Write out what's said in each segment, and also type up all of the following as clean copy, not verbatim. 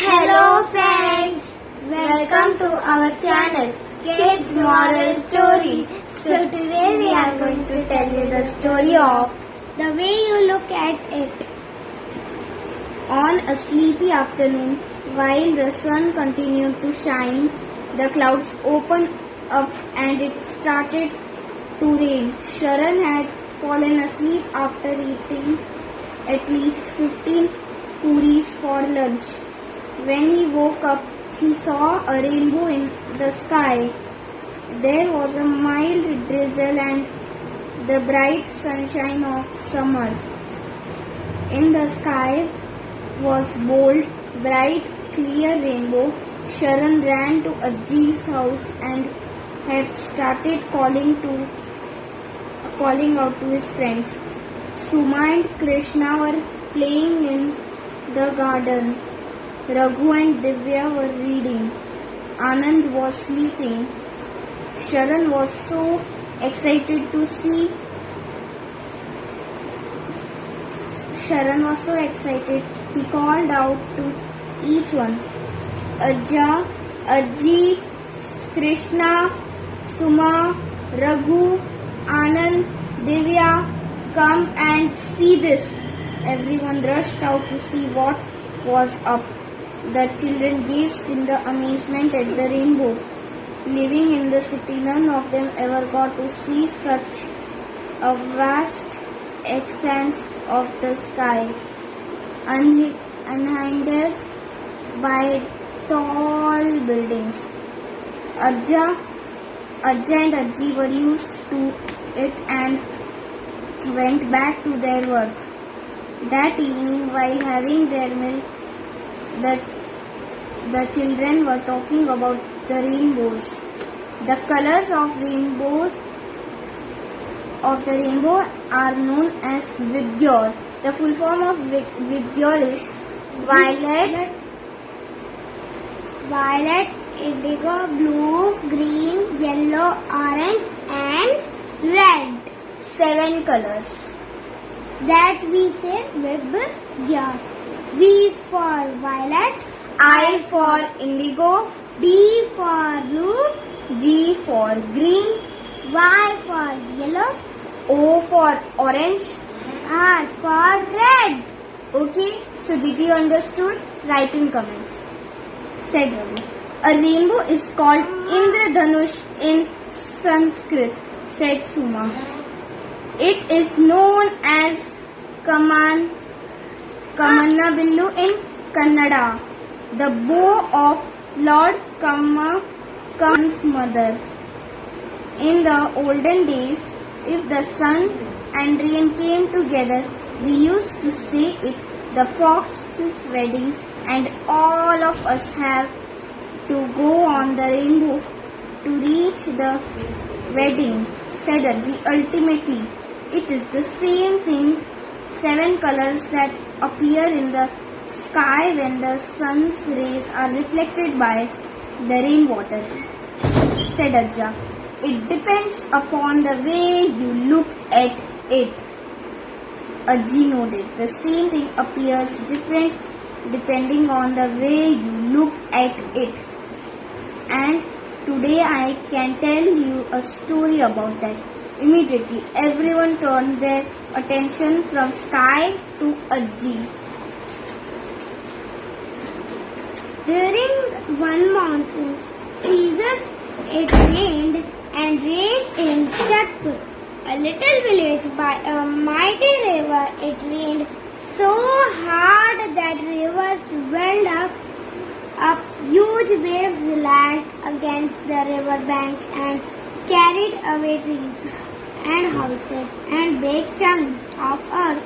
Hello friends, welcome to our channel Kids Moral Story. So today we are going to tell you the story of The Way You Look at It. On a sleepy afternoon, while the sun continued to shine, the clouds opened up and it started to rain. Sharan had fallen asleep after eating at least 15 puris for lunch. When he woke up, he saw a rainbow in the sky. There was a mild drizzle and the bright sunshine of summer. In the sky was bold, bright, clear rainbow. Sharan ran to Ajji's house and had started calling out to his friends. Suma and Krishna were playing in the garden. Raghu and Divya were reading. Anand was sleeping. Sharan was so excited. He called out to each one. Ajja, Ajji, Krishna, Suma, Raghu, Anand, Divya, come and see this. Everyone rushed out to see what was up. The children gazed in the amazement at the rainbow. Living in the city, none of them ever got to see such a vast expanse of the sky, unhindered by tall buildings. Ajja and Ajji were used to it and went back to their work. That evening, while having their meal, the children were talking about the rainbows. The colors of the rainbow are known as Vibgyor. The full form of Vibgyor is violet, indigo, blue, green, yellow, orange and red. 7 colors. That we say Vibgyor. V for violet, I for indigo, B for blue, G for green, Y for yellow, O for orange, R for red. Okay, so did you understood? Write in comments. Said Ravi. A rainbow is called Indradhanush in Sanskrit, said Suma. It is known as Kamannabillu in Kannada, the bow of Lord Kama's mother. In the olden days, if the sun and rain came together, we used to say it the fox's wedding, and all of us have to go on the rainbow to reach the wedding, said Ajji. Ultimately, it is the same thing. 7 colors that appear in the sky when the sun's rays are reflected by the rainwater, said Ajja. It depends upon the way you look at it. Ajji nodded. The same thing appears different depending on the way you look at it. And today I can tell you a story about that. Immediately, everyone turned their attention from sky to Ajji. During one monsoon season, it rained in Chatpur, a little village by a mighty river. It rained so hard that rivers welled up. Huge waves lashed against the river bank and carried away trees and houses and big chunks of earth.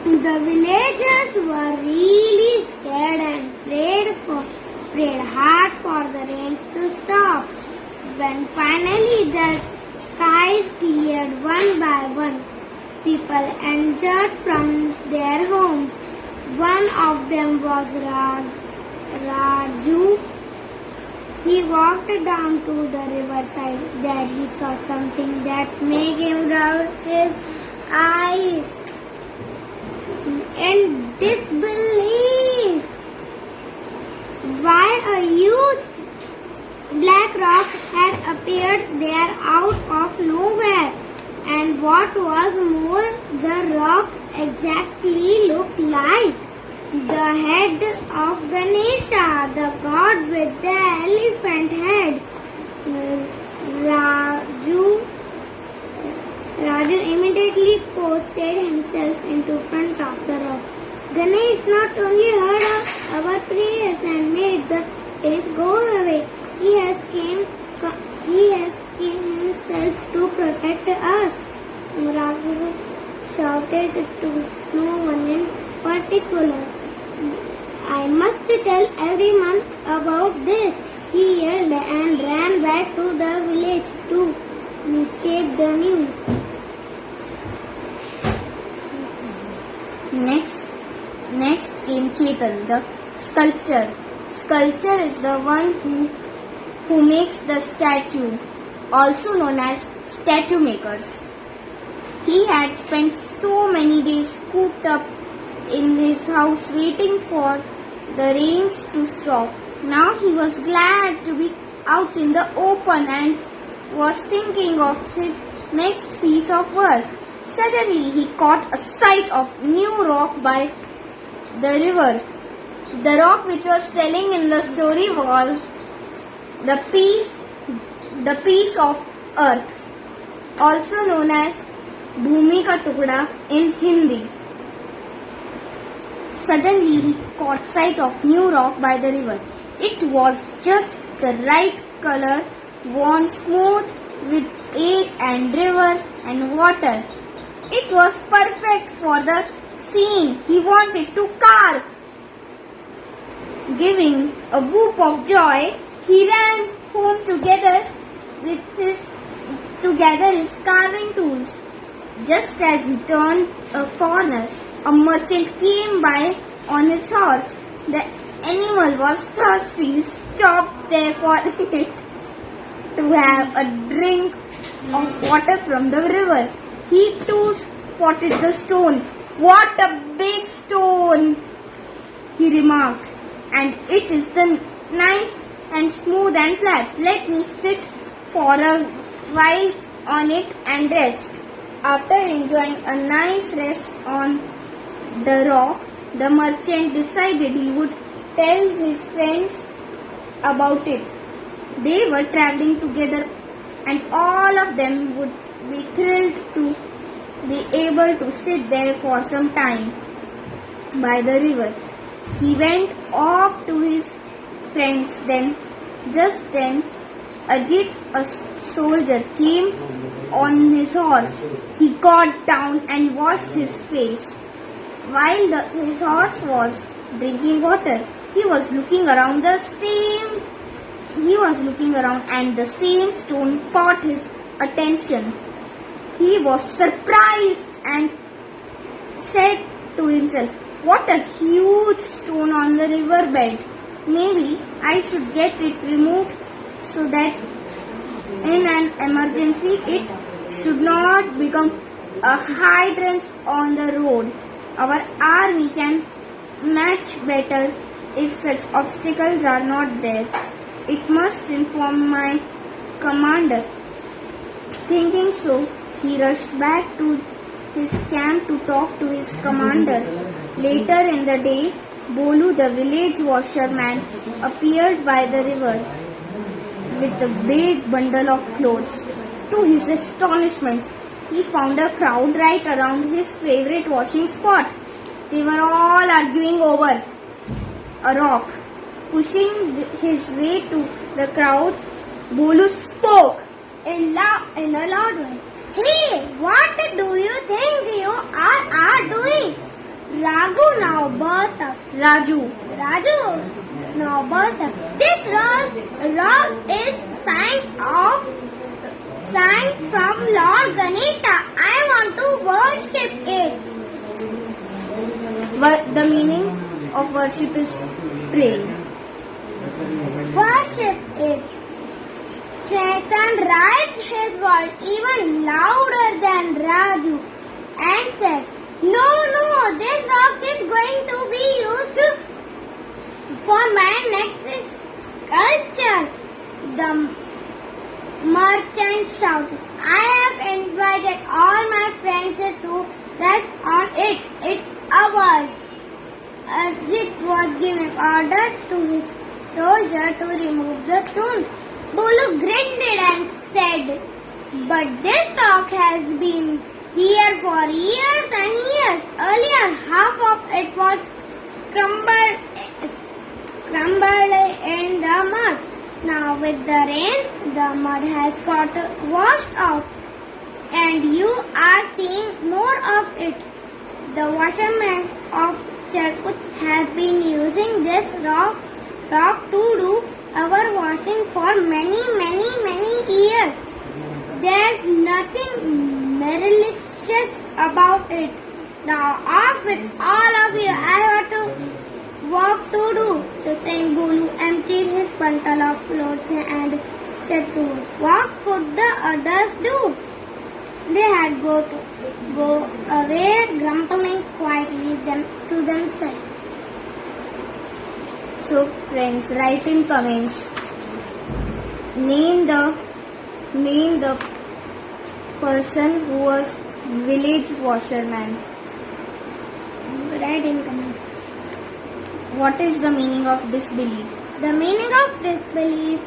The villagers were really scared and prayed hard for the rains to stop. When finally the skies cleared one by one, people entered from their homes. One of them was Raju. He walked down to the riverside. There he saw something that made him rub his eyes in disbelief. while a huge black rock had appeared there out of nowhere. And what was more, the rock exactly looked like the head of Ganesha, the god with the elephant head. Raju immediately posted himself into front of the rock. Ganesh not only heard our prayers and made the haze go away, he has came himself to protect us. Raju shouted to no one in particular. I must tell everyone about this, he yelled and ran back to the village to share the news. Next came Chetan, the sculptor. Sculptor is the one who makes the statue, also known as statue makers. He had spent so many days cooped up in his house waiting for the rains to stop. Now he was glad to be out in the open and was thinking of his next piece of work. Suddenly he caught a sight of new rock by the river. The rock which was telling in the story was the piece of earth, also known as Bhumi Ka Tukda in Hindi. Suddenly he caught sight of new rock by the river. It was just the right color, worn smooth with age and river and water. It was perfect for the scene he wanted to carve. Giving a whoop of joy, he ran home to gather his carving tools. Just as he turned a corner, a merchant came by on his horse. The animal was thirsty. He stopped there for it to have a drink of water from the river. He too spotted the stone. "What a big stone!" he remarked. "And it is nice and smooth and flat. Let me sit for a while on it and rest." After enjoying a nice rest on the rock, the merchant decided he would tell his friends about it. They were traveling together and all of them would be thrilled to be able to sit there for some time by the river. He went off to his friends. Just then, Ajit, a soldier, came on his horse. He got down and washed his face. While his horse was drinking water, he was looking around and the same stone caught his attention. He was surprised and said to himself, "What a huge stone on the riverbed. Maybe I should get it removed so that in an emergency it should not become a hindrance on the road. Our army can match better if such obstacles are not there. It must inform my commander." Thinking so, he rushed back to his camp to talk to his commander. Later in the day, Bolu, the village washerman, appeared by the river with a big bundle of clothes. To his astonishment, he found a crowd right around his favorite washing spot. They were all arguing over a rock. Pushing his way to the crowd, Bolu spoke in a loud voice. "Hey, what do you think you are doing?" Raju now burst up. "This rock is sign from Lord Ganesha. I want to worship it." The meaning of worship is praying. Worship it. Chetan raised his voice even louder than Raju and said, No, this rock is going to be used for my next merchant shouted, I have invited all my friends to rest on it. It's ours. Ajit was giving order to his soldier to remove the stone. Bolu grinned and said, but this rock has been here for years and years. Earlier, half of it was crumbled in the mud. Now with the rains, the mud has got washed off and you are seeing more of it. The washermen of Cherkut have been using this rock to do our washing for many years. There's nothing malicious about it. Now off with all of you. I have to work to do. So saying, Bolu emptied his bundle of clothes and said to her, what could the others do? They had go away grumbling quietly to themselves. So friends, write in comments. Name the person who was village washerman. Write in comments. What is the meaning of disbelief? The meaning of disbelief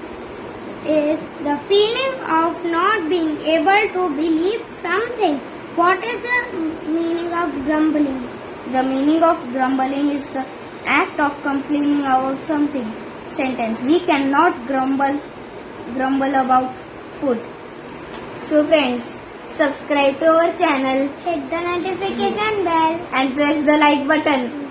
is the feeling of not being able to believe something. What is the meaning of grumbling? The meaning of grumbling is the act of complaining about something. Sentence. We cannot grumble about food. So friends, subscribe to our channel Hit the notification bell. and press the like button.